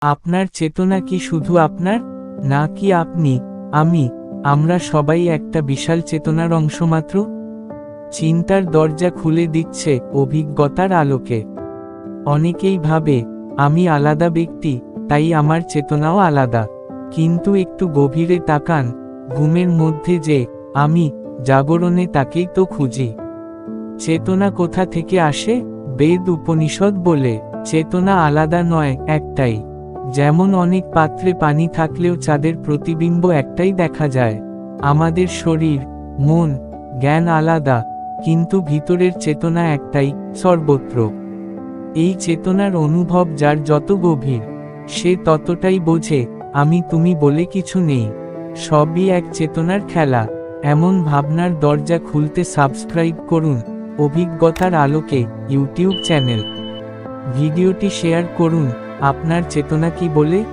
আপনার চেতনা কি শুধু আপনার, নাকি আপনি, আমি, আমরা সবাই একটা বিশাল চেতনার অংশ মাত্র? চিন্তার দরজা খুলে দিচ্ছে অভিজ্ঞতার আলোকে। অনেকেই ভাবে আমি আলাদা ব্যক্তি, তাই আমার চেতনাও আলাদা। কিন্তু একটু গভীরে তাকান, ঘুমের মধ্যে যে আমি, জাগরণে তাকেই তো খুঁজি। চেতনা কোথা থেকে আসে? বেদ উপনিষদ বলে, চেতনা আলাদা নয়, একটাই। যেমন অনেক পাত্রে পানি থাকলেও চাঁদের প্রতিবিম্ব একটাই দেখা যায়। আমাদের শরীর, মন, জ্ঞান আলাদা, কিন্তু ভিতরের চেতনা একটাই, সর্বত্র। এই চেতনার অনুভব যার যত গভীর, সে ততটাই বোঝে আমি তুমি বলে কিছু নেই। সবই এক চেতনার খেলা। এমন ভাবনার দরজা খুলতে সাবস্ক্রাইব করুন অভিজ্ঞতার আলোকে ইউটিউব চ্যানেল। ভিডিওটি শেয়ার করুন আপনার চেতনা কি বলে।